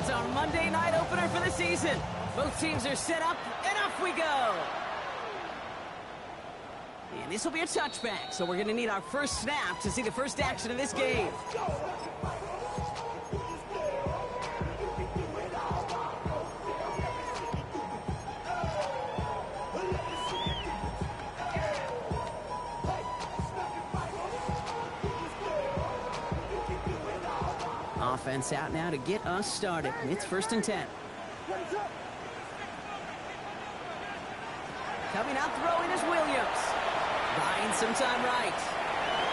It's our Monday night opener for the season. Both teams are set up, and off we go. And this will be a touchback, so we're going to need our first snap to see the first action of this game. Offense out now to get us started. It's 1st and 10. Coming out throwing is Williams. Buying some time right.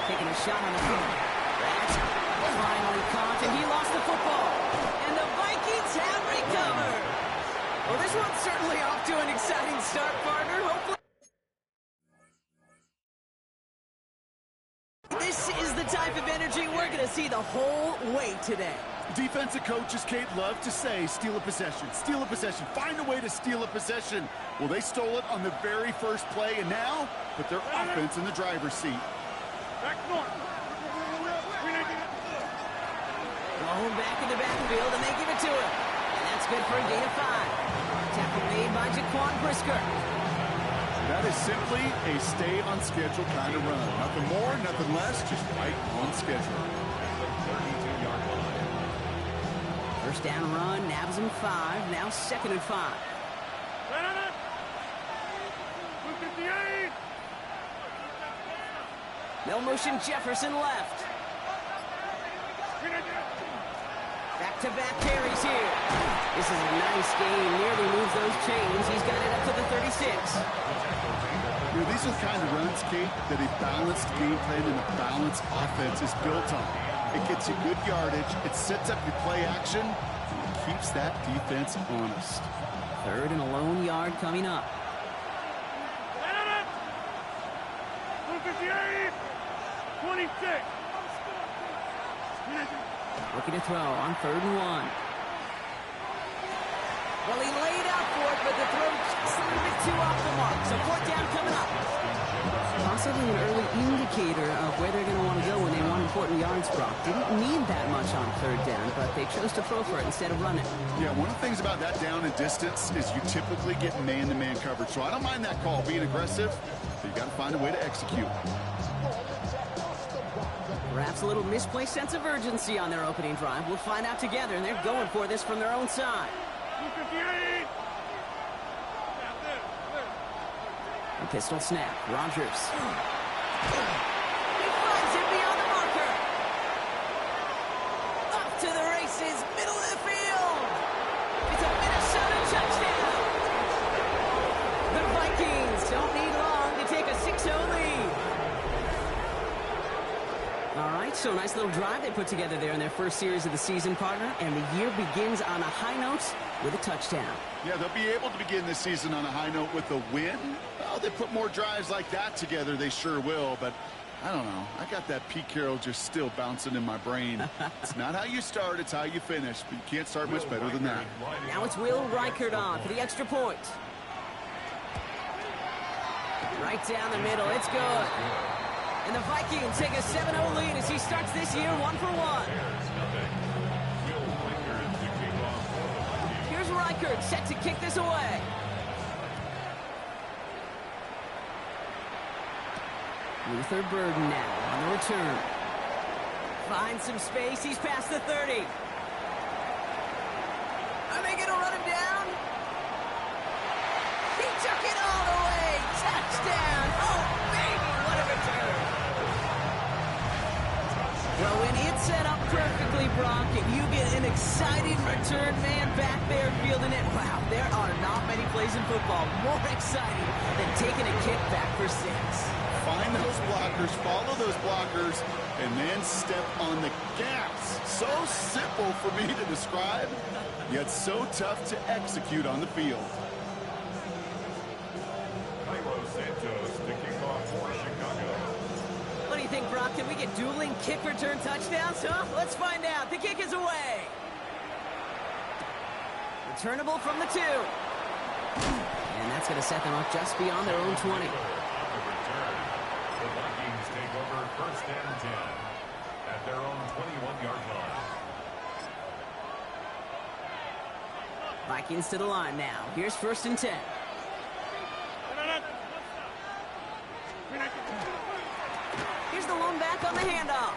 Taking a shot on the field. That's finally caught, and he lost the football. And the Vikings have recovered. Well, this one's certainly off to an exciting start, partner. Hopefully this is the type of energy we're going to see the whole way today. Defensive coaches, Kate, love to say, steal a possession, find a way to steal a possession. Well, they stole it on the very first play, and now put their offense in the driver's seat. Blown back in the backfield, and they give it to him. And that's good for a gain of 5. Tackle made by Jaquan Brisker. That is simply a stay-on-schedule kind of run. Nothing more, nothing less, just right on schedule. First down run, nabs him 5, now 2nd and 5. No motion, Jefferson left. Back-to-back carries here. This is a nice game, nearly moves those chains. He's got it up to the 36. These are the kind of runs, Kate, that a balanced game plan and a balanced offense is built on. It gets you good yardage, it sets up your play action, and it keeps that defense honest. 3rd and a lone yard coming up. 26. Looking to throw on 3rd and 1. Well, he laid out for it, but the throw just a little bit too off the mark. So 4th down coming up. Possibly an early indicator of where they're going to want to go when they want important yards, Brock. Didn't need that much on 3rd down, but they chose to throw for it instead of running. Yeah, one of the things about that down and distance is you typically get man-to-man coverage. So I don't mind that call, being aggressive, but you got to find a way to execute. Perhaps a little misplaced sense of urgency on their opening drive. We'll find out together, and they're going for this from their own side. A pistol snap. Rodgers. He finds it beyond the marker. Up to the races, middle of the field. It's a Minnesota touchdown. The Vikings don't need long to take a 6-0 lead. All right, so a nice little drive they put together there in their first series of the season, partner, and the year begins on a high note with a touchdown. Yeah, they'll be able to begin this season on a high note with a win. Well, they put more drives like that together, they sure will, but I don't know. I got that Pete Carroll just still bouncing in my brain. It's not how you start, it's how you finish, but you can't start much better than that. Now it's Will Reichert on for the extra point. Right down the middle, it's good. And the Vikings take a 7-0 lead as he starts this year 1-for-1. Here's Reichert set to kick this away. Luther Burden now on the return. Finds some space. He's past the 30. Are they going to run him down? He took it all the way. Touchdown. Oh, baby, what a return. Well, when it's set up perfectly, Brock, and you get an exciting return man back there fielding it, wow, there are not many plays in football more exciting than taking a kick back for 6. Find those blockers, follow those blockers, and then step on the gas. So simple for me to describe, yet so tough to execute on the field. What do you think, Brock? Can we get dueling kick return touchdowns, huh? Let's find out. The kick is away. Returnable from the 2. And that's going to set them up just beyond their own 20. The Vikings take over 1st and 10 at their own 21-yard line. Vikings to the line now. Here's 1st and 10. Here's the lone back on the handoff.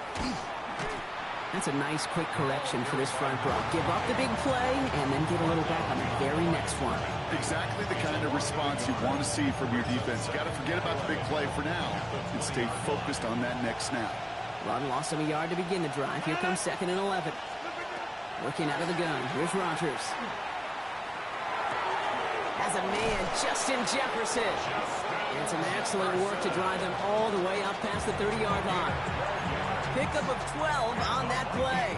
That's a nice quick correction for this front row. Give up the big play and then get a little back on the very next one. Exactly the kind of response you want to see from your defense. You got to forget about the big play for now and stay focused on that next snap. Run lost him a yard to begin the drive. Here comes 2nd and 11. Working out of the gun. Here's Rodgers. Has a man, Justin Jefferson. And some excellent work to drive them all the way up past the 30-yard line. Pickup of 12 on that play.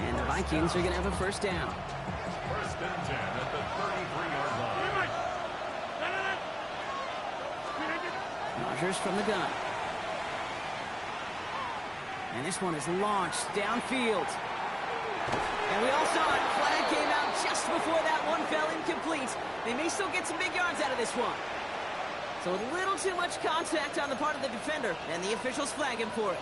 And the Vikings are going to have a 1st down. 1st and 10 at the 33-yard line. Rodgers from the gun. And this one is launched downfield. And we all saw it. Flag came out just before that one fell incomplete. They may still get some big yards out of this one. So a little too much contact on the part of the defender, and the officials flag him for it.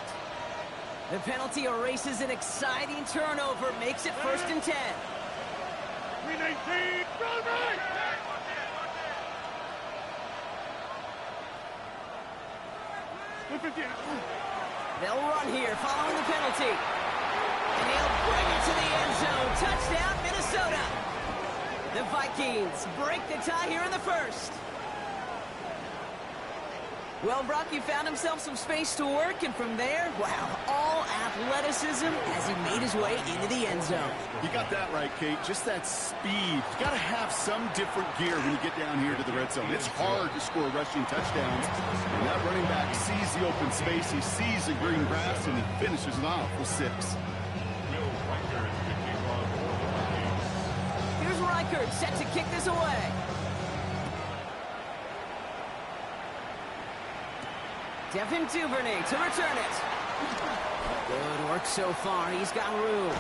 The penalty erases an exciting turnover, makes it 1st and 10. They'll run here following the penalty. And he'll bring it to the end zone. Touchdown, Minnesota. The Vikings break the tie here in the 1st. Well, Brock, he found himself some space to work, and from there, wow, all athleticism as he made his way into the end zone. You got that right, Kate. Just that speed. You got to have some different gear when you get down here to the red zone. It's hard to score rushing touchdowns. And that running back sees the open space, he sees the green grass, and he finishes it off with 6. Here's Reichert set to kick this away. Devin Duvernay to return it. Good work so far. He's got room.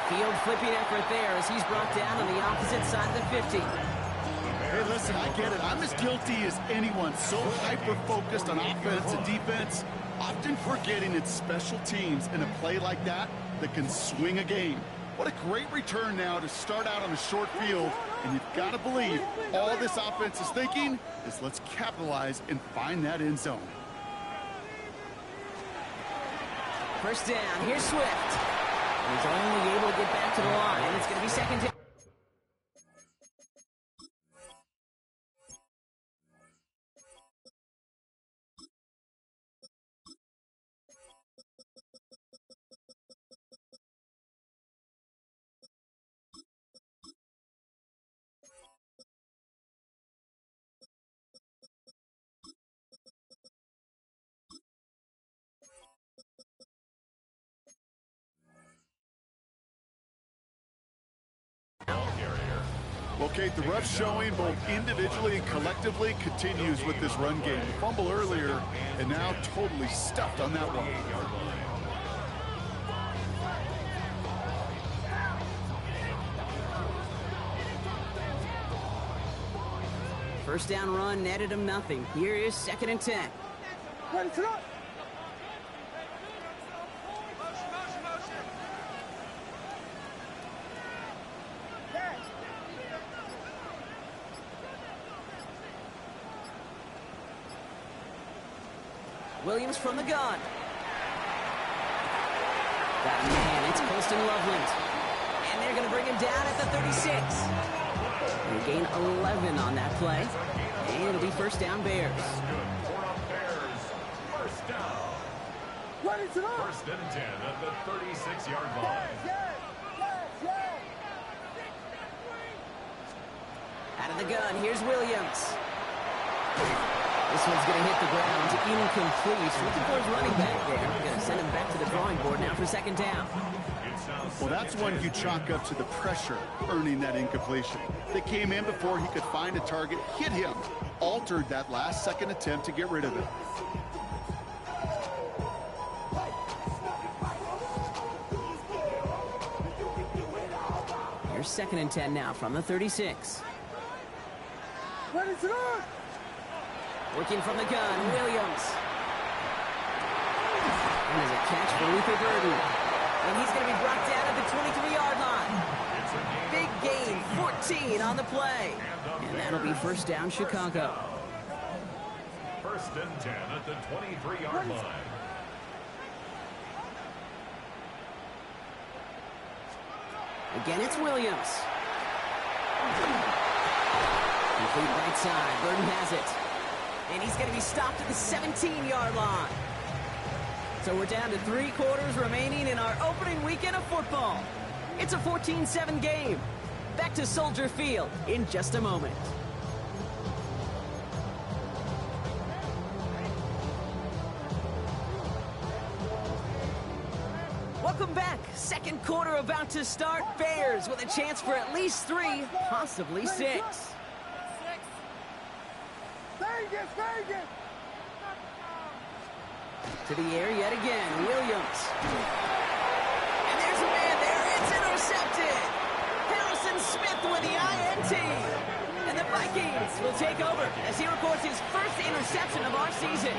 Field flipping effort there as he's brought down on the opposite side of the 50. Hey, listen, I get it. I'm as guilty as anyone. So hyper-focused on offense and defense, often forgetting it's special teams in a play like that that can swing a game. What a great return now to start out on a short field. And you've got to believe all this offense is thinking is let's capitalize and find that end zone. 1st down. Here's Swift. He's only able to get back to the line. It's going to be 2nd down. Well, Kate, the rough showing both individually and collectively continues with this run game. Fumble earlier, and now totally stuffed on that one. First down run netted him nothing. Here is 2nd and 10. Williams from the gun. Got a man, it's Colston Loveland. And they're going to bring him down at the 36. They gain 11 on that play. And it'll be 1st down Bears. First down. 1st and 10 at the 36-yard line. Out of the gun, here's Williams. This one's going to hit the ground, incomplete. Looking for his running back there. We're going to send him back to the drawing board now for 2nd down. Well, that's one you chalk up to the pressure earning that incompletion. They came in before he could find a target, hit him, altered that last-second attempt to get rid of it. Here's 2nd and 10 now from the 36. Working from the gun, Williams. And there's a catch for Luther Burden. And he's going to be brought down at the 23-yard line. Big gain, 14 on the play. And that'll be first down, Chicago. First and 10 at the 23-yard line. Again, it's Williams. Complete right side. Burton has it. And he's going to be stopped at the 17-yard line. So we're down to 3 quarters remaining in our opening weekend of football. It's a 14-7 game. Back to Soldier Field in just a moment. Welcome back. Second quarter about to start. Bears with a chance for at least 3, possibly 6. To the air yet again, Williams. And there's a man there. It's intercepted. Harrison Smith with the INT. And the Vikings will take over as he records his first interception of our season.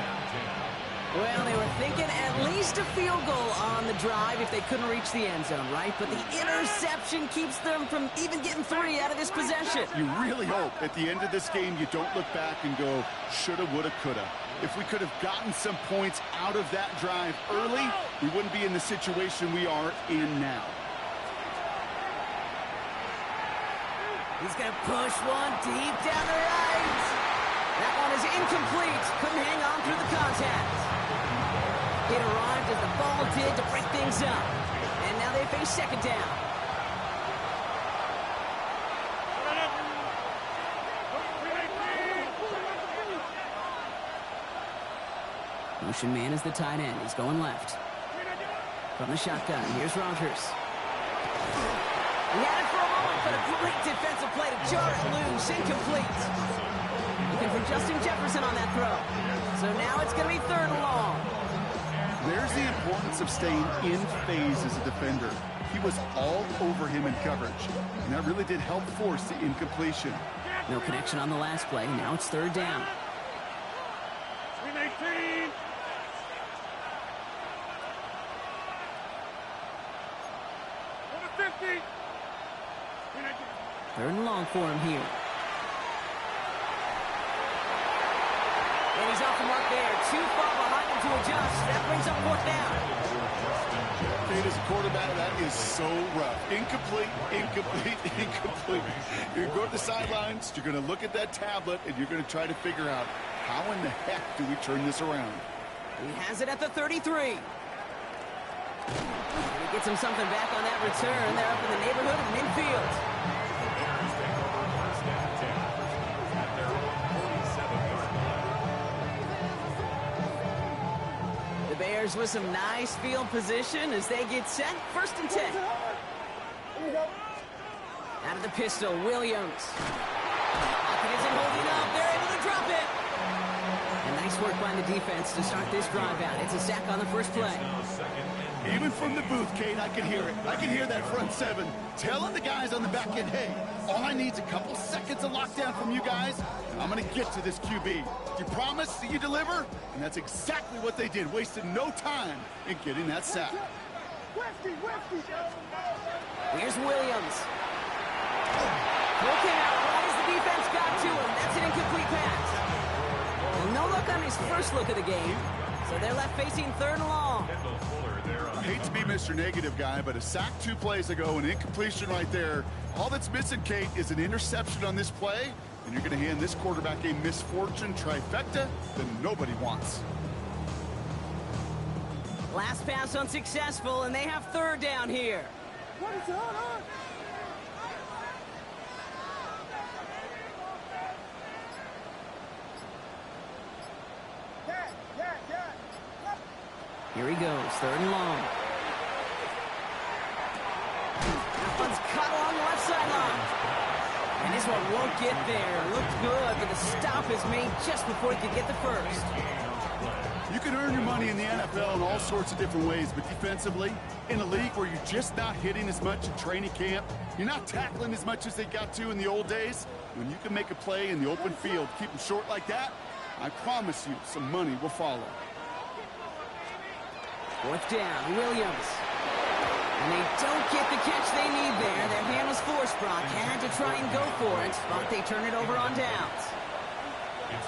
Well, they were thinking at least a field goal on the drive if they couldn't reach the end zone, right? But the interception keeps them from even getting 3 out of this possession. You really hope at the end of this game you don't look back and go, shoulda, woulda, coulda. If we could have gotten some points out of that drive early, we wouldn't be in the situation we are in now. He's going to push one deep down the right. That one is incomplete. Couldn't hang on through the contact. It arrived as the ball did to break things up. And now they face second down. Motion man is the tight end. He's going left. From the shotgun, here's Rodgers. He had it for a moment, but a great defensive play to jar it loose. Incomplete. Looking for Justin Jefferson on that throw. So now it's going to be 3rd and long. There's the importance of staying in phase as a defender. He was all over him in coverage, and that really did help force the incompletion. No connection on the last play. Now it's 3rd down. Third and long for him here. And he's off the mark there. Too far behind him to adjust. That brings up 4th down. Kate, as a quarterback, that is so rough. Incomplete, incomplete, incomplete. You're going to go to the sidelines, you're going to look at that tablet, and you're going to try to figure out how in the heck do we turn this around. He has it at the 33. And he gets him something back on that return. They're up in the neighborhood of midfield. Bears with some nice field position as they get set. 1st and 10. Out of the pistol, Williams. Pocket isn't holding up. They're able to drop it. And nice work by the defense to start this drive out. It's a sack on the first play. Even from the booth, Kate, I can hear it. I can hear that front 7 telling the guys on the back end, hey, all I need is a couple seconds of lockdown from you guys. I'm going to get to this QB. You promise that you deliver? And that's exactly what they did. Wasted no time in getting that sack. Here's Williams. Look out. Right as the defense got to him. That's an incomplete pass. And no look on his first look of the game. So they're left facing 3rd and long. I hate to be Mr. Negative guy, but a sack 2 plays ago, an incompletion right there. All that's missing, Kate, is an interception on this play, and you're going to hand this quarterback a misfortune trifecta that nobody wants. Last pass unsuccessful, and they have 3rd down here. What is going on? Here he goes, 3rd and long. That one's cut along the left sideline. And this one won't get there. Looked good, but the stop is made just before he could get the first. You can earn your money in the NFL in all sorts of different ways, but defensively, in a league where you're just not hitting as much in training camp, you're not tackling as much as they got to in the old days, when you can make a play in the open field, keep them short like that, I promise you some money will follow. 4th down, Williams. And they don't get the catch they need there. Their hand was forced, Brock. Had to try and go for it, but they turn it over on downs.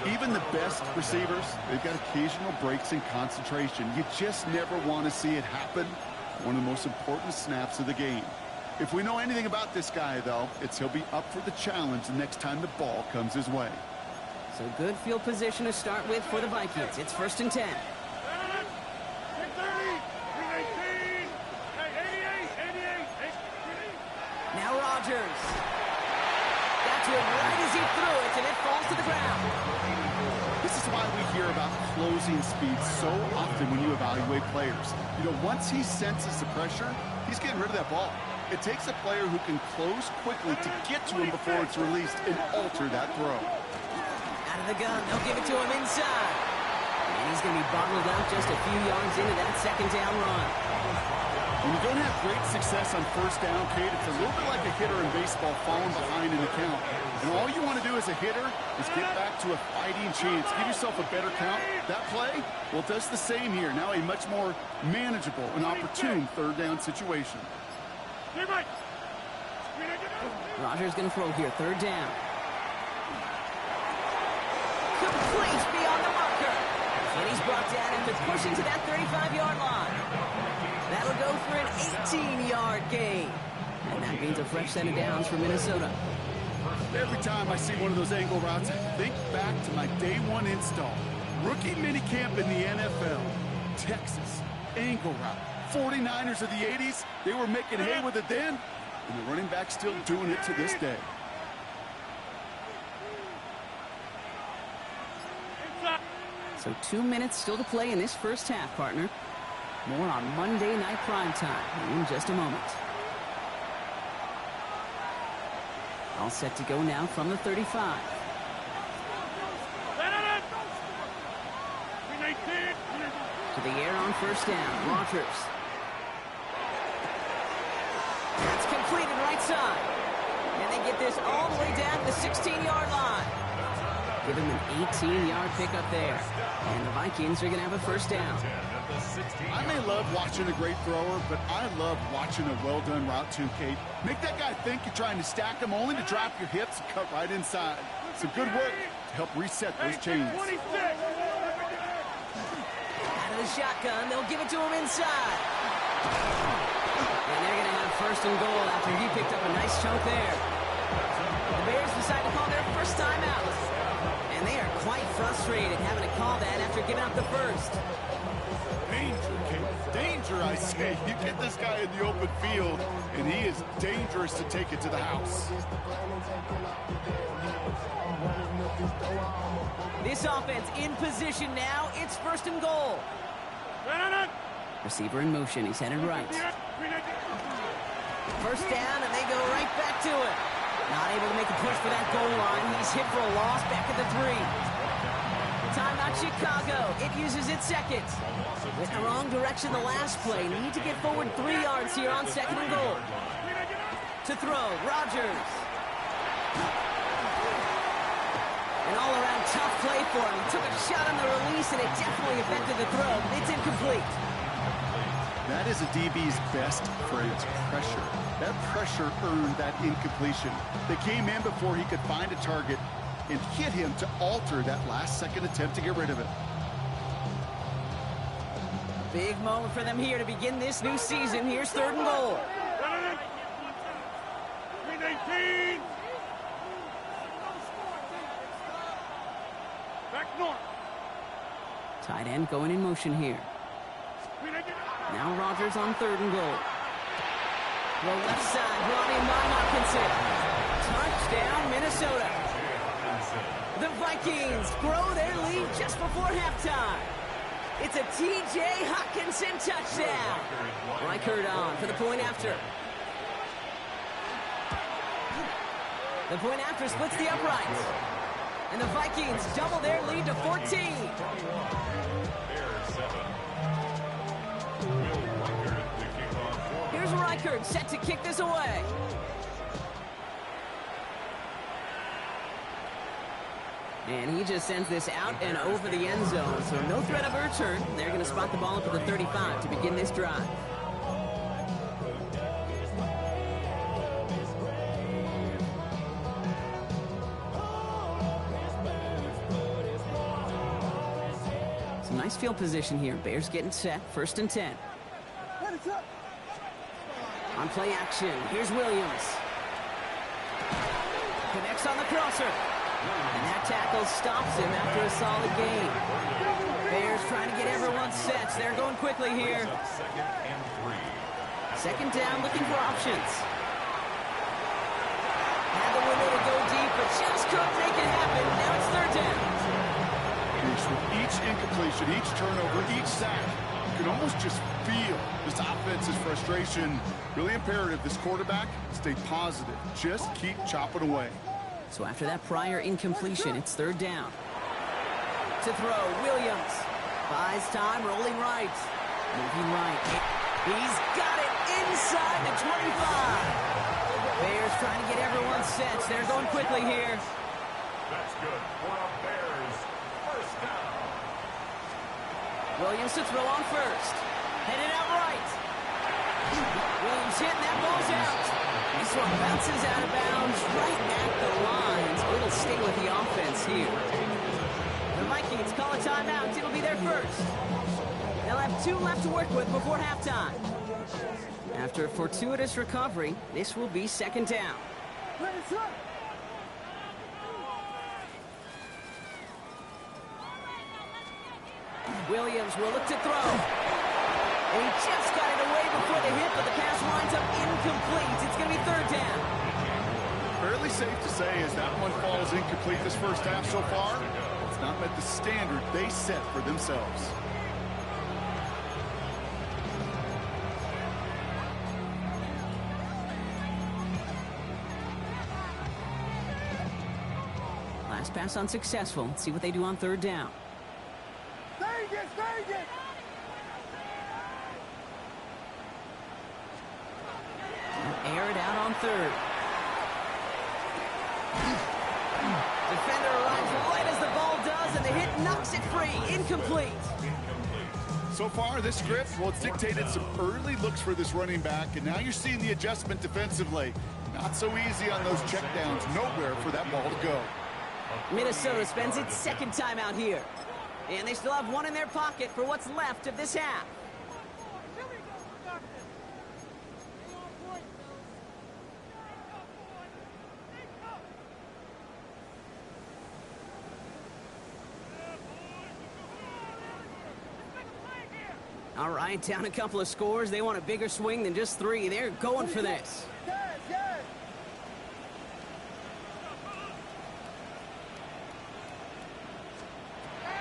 Even the best receivers, they've got occasional breaks in concentration. You just never want to see it happen. One of the most important snaps of the game. If we know anything about this guy, though, it's he'll be up for the challenge the next time the ball comes his way. So good field position to start with for the Vikings. It's 1st and 10. Now Rodgers. Got to it right as he threw it, and it falls to the ground. This is why we hear about closing speed so often when you evaluate players. You know, once he senses the pressure, he's getting rid of that ball. It takes a player who can close quickly to get to him before it's released and alter that throw. Out of the gun, they'll give it to him inside. And he's going to be bottled up just a few yards into that 2nd down run. When you don't have great success on 1st down, Kate, it's a little bit like a hitter in baseball falling behind in the count. And all you want to do as a hitter is get back to a fighting chance. Give yourself a better count. That play, well, it does the same here. Now a much more manageable and opportune 3rd down situation. Rodgers going to throw here, 3rd down. Complete beyond the marker. And he's brought down after pushing to that 35-yard line. That'll go for an 18-yard gain. And that means a fresh set of downs for Minnesota. Every time I see one of those angle routes, I think back to my day 1 install. Rookie minicamp in the NFL. Texas, angle route. 49ers of the 80s, they were making hay with it then, and the running back's still doing it to this day. So 2 minutes still to play in this 1st half, partner. More on Monday Night Primetime in just a moment. All set to go now from the 35. To the air on 1st down, Rodgers. That's completed right side. And they get this all the way down to the 16-yard line. Give him an 18-yard pickup there. And the Vikings are going to have a 1st down. I may love watching a great thrower, but I love watching a well-done route too, Kate. Make that guy think you're trying to stack him only to drop your hips and cut right inside. Some good work to help reset those chains. Out of the shotgun, they'll give it to him inside. And they're going to have 1st and goal after he picked up a nice chunk there. The Bears decide to call their 1st timeout. And they are quite frustrated having to call that after giving up the 1st. Danger, Kate. Danger, I say. You get this guy in the open field, and he is dangerous to take it to the house. This offense in position now. It's 1st and goal. Receiver in motion. He's headed right. 1st down, and they go right back to it. Not able to make a push for that goal line. He's hit for a loss back at the 3. Timeout Chicago. It uses its 2nd. Went the wrong direction the last play. Need to get forward 3 yards here on 2nd and goal. To throw, Rodgers. An all-around tough play for him. He took a shot on the release, and it definitely affected the throw. It's incomplete. That is a DB's best friend, pressure. That pressure earned that incompletion. They came in before he could find a target and hit him to alter that last-second attempt to get rid of it. Big moment for them here to begin this new season. Here's 3rd and goal. Tight end going in motion here. Now Rodgers on 3rd and goal. The left side brought in by Hockenson. Touchdown, Minnesota. The Vikings grow their lead just before halftime. It's a T.J. Hockenson touchdown. Reichert on for the point after. The point after splits the uprights. And the Vikings double their lead to 14. Here's Reichert set to kick this away. And he just sends this out and over the end zone. So no threat of a return. They're going to spot the ball up at the 35 to begin this drive. field position here. Bears getting set. 1st and 10. On play action, here's Williams. Connects on the crosser. And that tackle stops him after a solid gain. Bears trying to get everyone set. They're going quickly here. 2nd down, looking for options. Had the window to go deep, but just couldn't make it happen. Now it's 3rd down. With each incompletion, each turnover, each sack, you can almost just feel this offense's frustration. Really imperative this quarterback stay positive. Just keep chopping away. So after that prior incompletion, it's 3rd down. To throw, Williams. Buys time, rolling right. Moving right. He's got it inside the 25. Bears trying to get everyone set. They're going quickly here. That's good for a Bears 1st down. Williams to throw on 1st. Headed out right. Williams hitting, that ball's out. This one bounces out of bounds right at the lines. It'll stay with the offense here. The Vikings call a timeout. It'll be their 1st. They'll have 2 left to work with before halftime. After a fortuitous recovery, this will be 2nd down. Williams will look to throw. And he just got it away before the hit, but the pass winds up incomplete. It's going to be 3rd down. Fairly safe to say as that one falls incomplete this 1st half so far, it's not met the standard they set for themselves. Last pass unsuccessful. Let's see what they do on 3rd down. Air it out on 3rd. Defender arrives right as the ball does, and the hit knocks it free. Incomplete. So far, this script, well, it's dictated some early looks for this running back, and now you're seeing the adjustment defensively. Not so easy on those checkdowns. Nowhere for that ball to go. Minnesota spends its 2nd timeout here. And they still have 1 in their pocket for what's left of this half. All right, down a couple of scores. They want a bigger swing than just 3. They're going for this.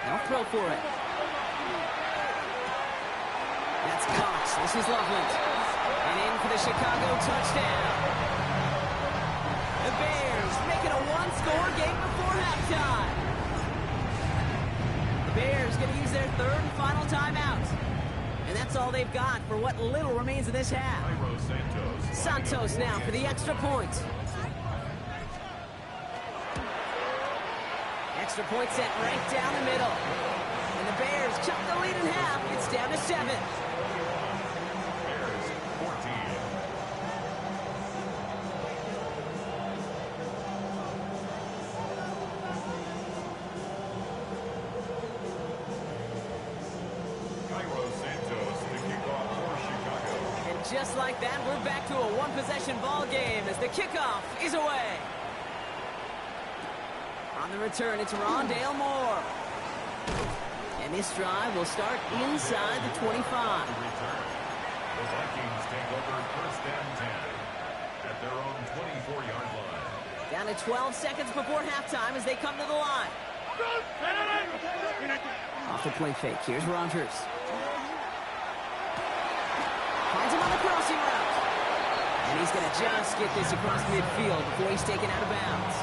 They'll throw for it. That's Cox. This is Loveland. And in for the Chicago touchdown. The Bears making a 1-score game before halftime. The Bears going to use their 3rd and final timeout. And that's all they've got for what little remains of this half. Santos now for the extra point. Extra point set right down the middle. And the Bears chop the lead in half. It's down to 7. Bears 14. Cairo Santos to kick off for Chicago. And just like that, we're back to a 1-possession ball game as the kickoff is away. On the return, it's Rondale Moore. And this drive will start inside the 25. The Vikings take over 1st and 10 at their own 24-yard line. Down to 12 seconds before halftime as they come to the line. Off the play fake. Here's Rodgers. Finds him on the crossing route. And he's going to just get this across midfield before he's taken out of bounds.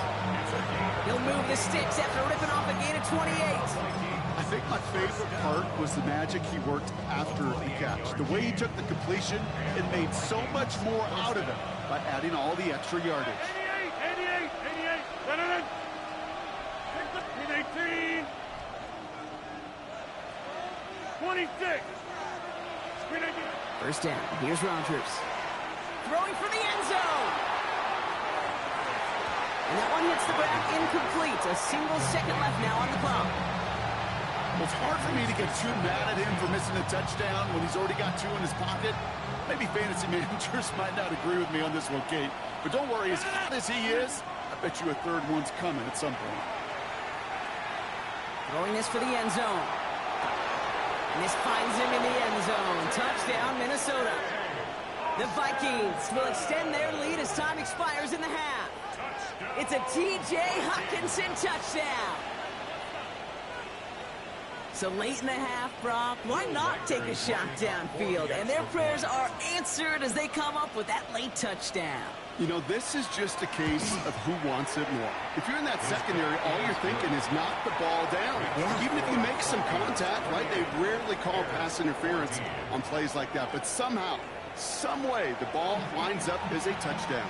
He'll move the sticks after ripping off a gain of 28. I think my favorite part was the magic he worked after the catch. The way he took the completion and made so much more out of it by adding all the extra yardage. 26. 1st down. Here's Rodgers. Throwing for the end zone. And that one hits the ground incomplete. A single second left now on the clock. Well, it's hard for me to get too mad at him for missing a touchdown when he's already got 2 in his pocket. Maybe fantasy managers might not agree with me on this one, Kate. But don't worry, as hot as he is, I bet you a third one's coming at some point. Throwing this for the end zone. And this finds him in the end zone. Touchdown, Minnesota. The Vikings will extend their lead as time expires in the half. It's a T.J. Hockenson touchdown. So late in the half, Brock, why not take a shot downfield? And their prayers are answered as they come up with that late touchdown. You know, this is just a case of who wants it more. If you're in that secondary, all you're thinking is knock the ball down. Yeah. Even if you make some contact, right, they rarely call pass interference on plays like that. But somehow, some way, the ball winds up as a touchdown.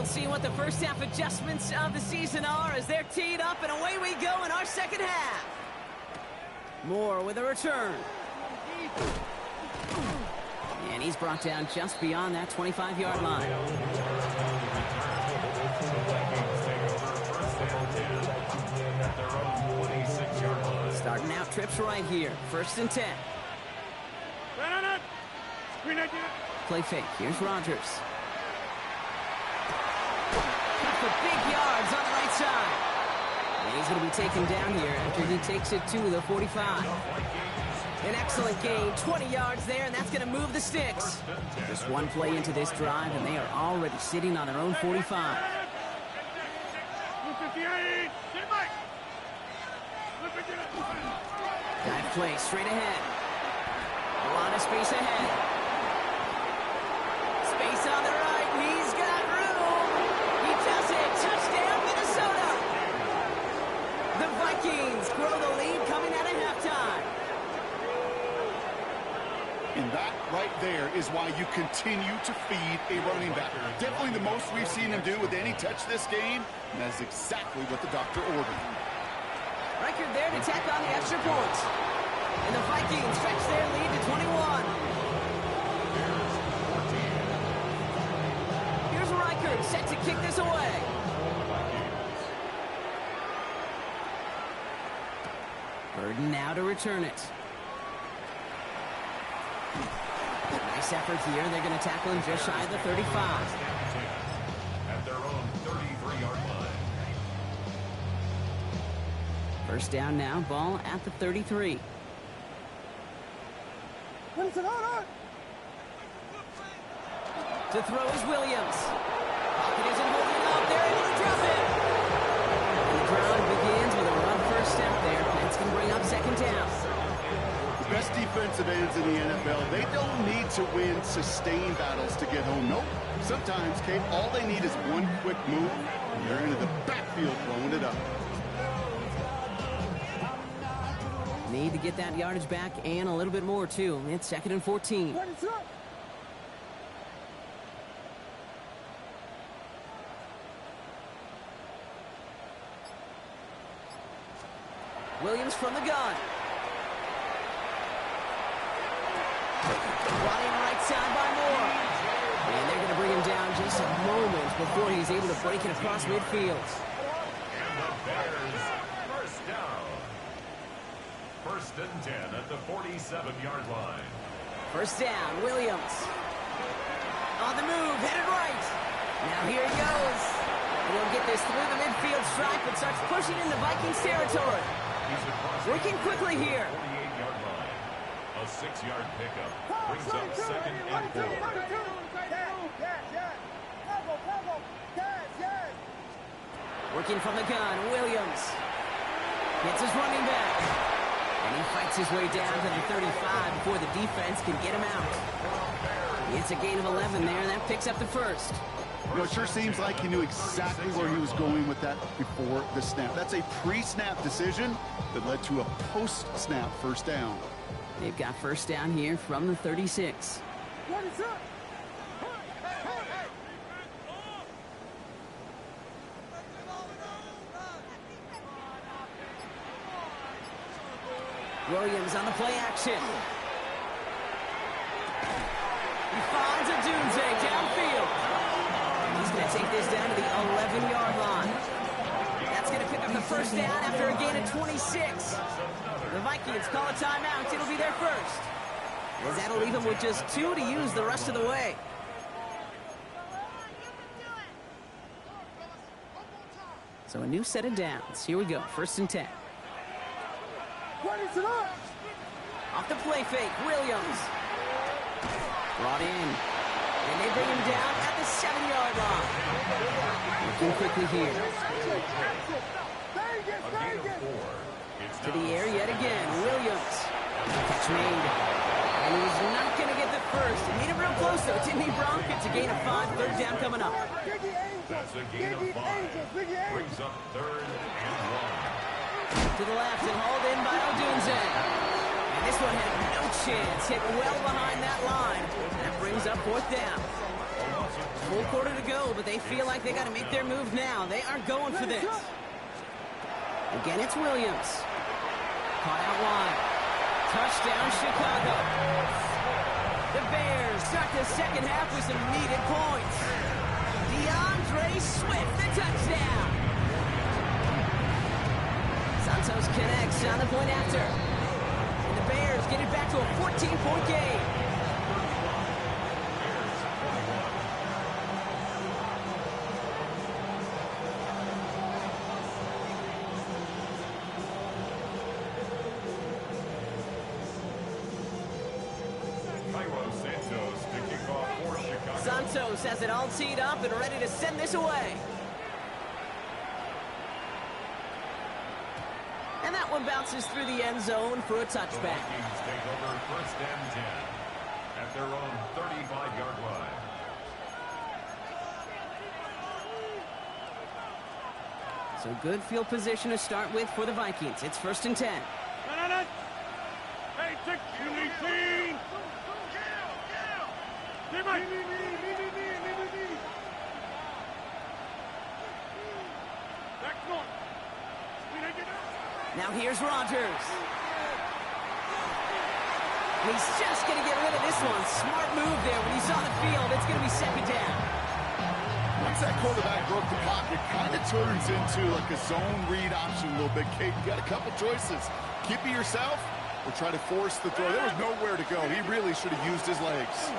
See what the first half adjustments of the season are as they're teed up, and away we go in our second half. Moore with a return. And he's brought down just beyond that 25-yard line. Starting out trips right here. 1st and 10. Play fake. Here's Rodgers. For big yards on the right side. And he's going to be taken down here after he takes it to the 45. An excellent gain, 20 yards there, and that's going to move the sticks. Just one play into this drive, and they are already sitting on their own 45. Dive play straight ahead. A lot of space ahead. Space on the right, and he's got room. He does it. Touchdown, Minnesota. The Vikings grow the lead coming out of halftime. And that right there is why you continue to feed a running back. Definitely the most we've seen him do with any touch this game, and that's exactly what the doctor ordered. Record there to tack on the extra points. And the Vikings stretch their lead to 21. Here's Reichert set to kick this away. Burden now to return it. Nice effort here. They're going to tackle him just shy of the 35. At their own 33-yard line. First down now, ball at the 33. To throw is Williams. Pocket isn't holding up. They're able to drop it. And the drive begins with a rough first step there. That's going to bring up second down. The best defensive ends in the NFL, they don't need to win sustained battles to get home. Nope. Sometimes, Kate, all they need is one quick move, and they're into the backfield blowing it up. Need to get that yardage back and a little bit more, too. It's 2nd and 14. Williams from the gun. Running right side by Moore. And they're going to bring him down just a moment before he's able to break it across midfield. And the Bears first down. 1st and 10 at the 47-yard line. First down, Williams. On the move, headed right. Now here he goes. He'll get this through the midfield stripe and starts pushing into Vikings territory. Working quickly here. 48-yard line. A 6-yard pickup brings up 2nd and 4. Working from the gun, Williams. Gets his running back. And he fights his way down to the 35 before the defense can get him out. It's a gain of 11 there, and that picks up the first. You know, it sure seems like he knew exactly where he was going with that before the snap. That's a pre-snap decision that led to a post-snap first down. They've got first down here from the 36. What is up? Williams on the play action. He finds a Dunze downfield. He's going to take this down to the 11-yard line. That's going to pick up the first down after a gain of 26. The Vikings call a timeout. It'll be their first, as that'll leave them with just 2 to use the rest of the way. So a new set of downs. Here we go, 1st and 10. What is it up? Off the play fake, Williams. Brought in. And they bring him down at the 7-yard line. Looking quickly here. To the air yet again, Williams. Catch made. And he's not going to get the first. He made it real close, though, didn't he, Bronk? It's a gain of 5, 3rd down coming up. That's a gain of 5. Brings up 3rd and 1. To the left and hauled in by Odunze. And this one had no chance. Hit well behind that line. That brings up 4th down. Full quarter to go, but they feel like they got to make their move now. They are going for this. Again, it's Williams. Caught out wide. Touchdown, Chicago. The Bears start the second half with some needed points. DeAndre Swift, the touchdown. Santos connects on the point after. And the Bears get it back to a 14-point game. Santos has it all teed up and ready to send this away. And that one bounces through the end zone for a touchback. The Vikings take over 1st and 10 at their own 35-yard line. So good field position to start with for the Vikings. It's 1st and 10. Hey, take team. Now here's Rodgers. He's just going to get rid of this one. Smart move there when he saw the field. It's going to be 2nd down. Once that quarterback broke the pocket, kind of turns into like a zone read option a little bit. Kate, you got a couple choices. Keep it yourself or try to force the throw. There was nowhere to go. He really should have used his legs.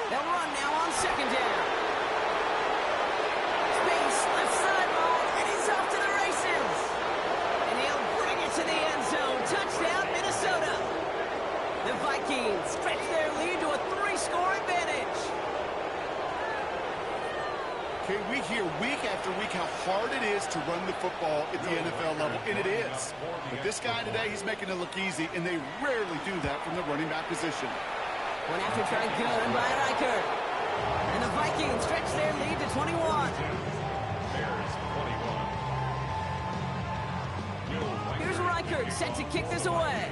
They'll run now on 2nd down. Space, left sideline, and he's off to the races. And he'll bring it to the end zone. Touchdown, Minnesota. The Vikings stretch their lead to a 3-score advantage. Okay, we hear week after week how hard it is to run the football at the NFL level, and it is. But this guy today, he's making it look easy, and they rarely do that from the running back position. One after try good by Riker. And the Vikings stretch their lead to 21. Bears 21. Here's Riker set to kick this away.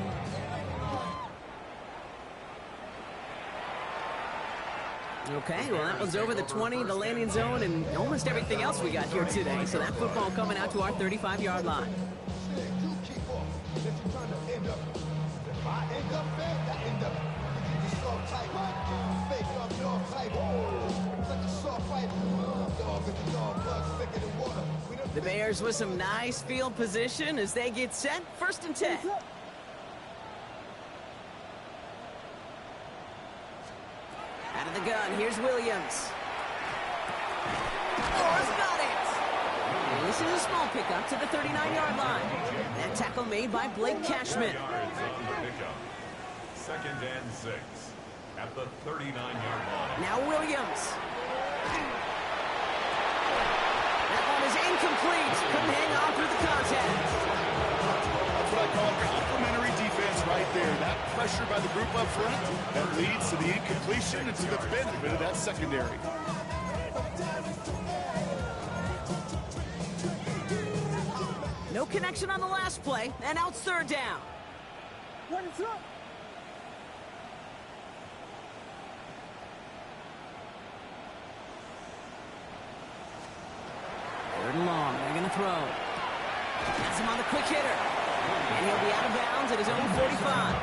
Okay, well, that one's over the 20, the landing zone, and almost everything else we got here today. So that football coming out to our 35-yard line. The Bears with some nice field position as they get set. 1st and 10. Out of the gun, here's Williams. Oh, it's got it! And this is a small pickup to the 39-yard line. That tackle made by Blake Cashman. 2nd and 6 at the 39-yard line. Now Williams. That one is incomplete. Couldn't hang on through the contact. That's what I call complimentary defense right there. That pressure by the group up front. That leads to the incompletion and to the benefit of that secondary. No connection on the last play, and now it's third down. What is up? Third and long. They're going to throw. Has him on the quick hitter. And he'll be out of bounds at his own 45.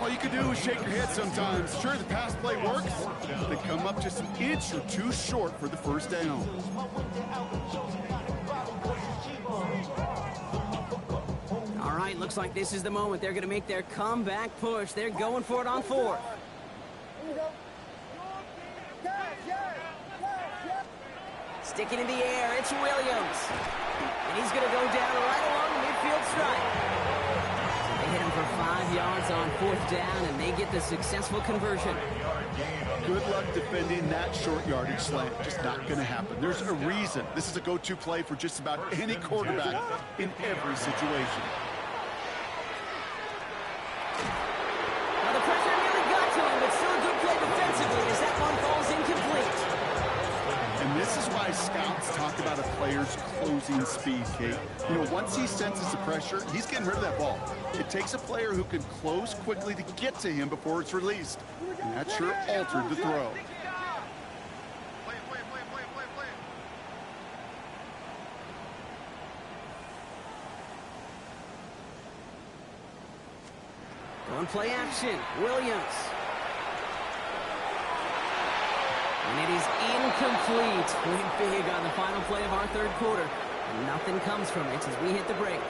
All you can do is shake your head sometimes. Sure, the pass play works. They come up just an inch or two short for the first down. All right, looks like this is the moment. They're going to make their comeback push. They're going for it on fourth. Sticking in the air, it's Williams. And he's going to go down right along the midfield stripe. So they hit him for 5 yards on fourth down, and they get the successful conversion. Good luck defending that short yardage slant. Just not going to happen. There's a reason. This is a go-to play for just about any quarterback in every situation. Now the pressure nearly got to him, but still a good play defensively as that one falls incomplete. And this is why scouts talk about a player's closing speed, Kate. You know, once he senses the pressure, he's getting rid of that ball. It takes a player who can close quickly to get to him before it's released. And that sure altered the throw. Going play action, Williams. And it is incomplete. Win big on the final play of our third quarter. And nothing comes from it as we hit the break.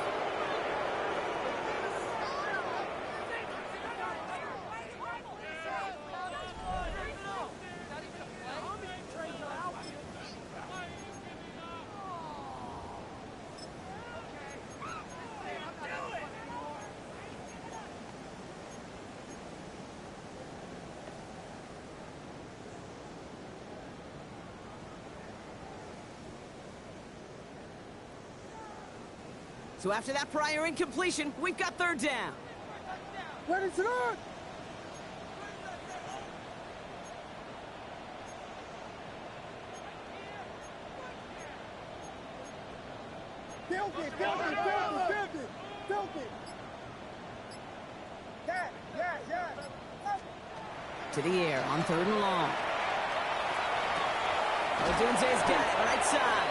So after that prior incompletion, we've got third down. What is it on? Build it. Yeah. To the air on third and long. Odunze's got it right side.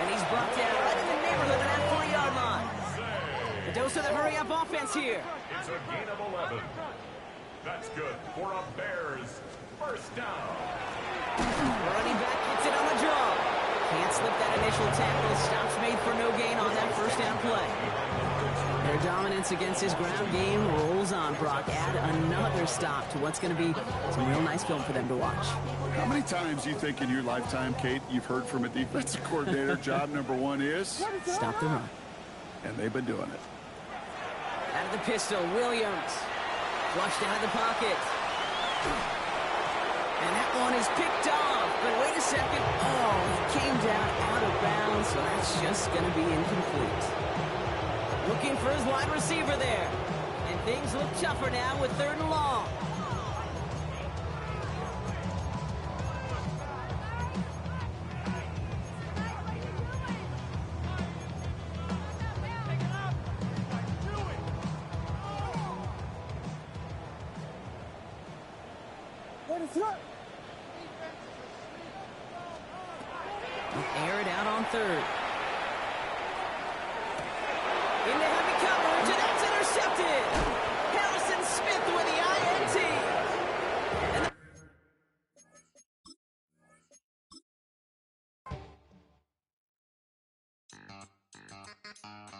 And he's brought down right in the neighborhood of that 40-yard line. The dose of the hurry-up offense here. It's a gain of 11. That's good for a Bears first down. The running back gets it on the draw. Can't slip that initial tackle. Stops made for no gain on that first down play. Their dominance against his ground game rolls on. Brock, add another stop to what's going to be some real nice film for them to watch. How many times do you think in your lifetime, Kate, you've heard from a defensive coordinator, job number one is? Stop the run. And they've been doing it. Out of the pistol, Williams. Flushed out of the pocket. And that one is picked off. But wait a second. Oh, he came down out of bounds, so that's just going to be incomplete. Looking for his wide receiver there. And things look tougher now with third and long. What is up? Air it out on third. Into heavy coverage, and that's intercepted.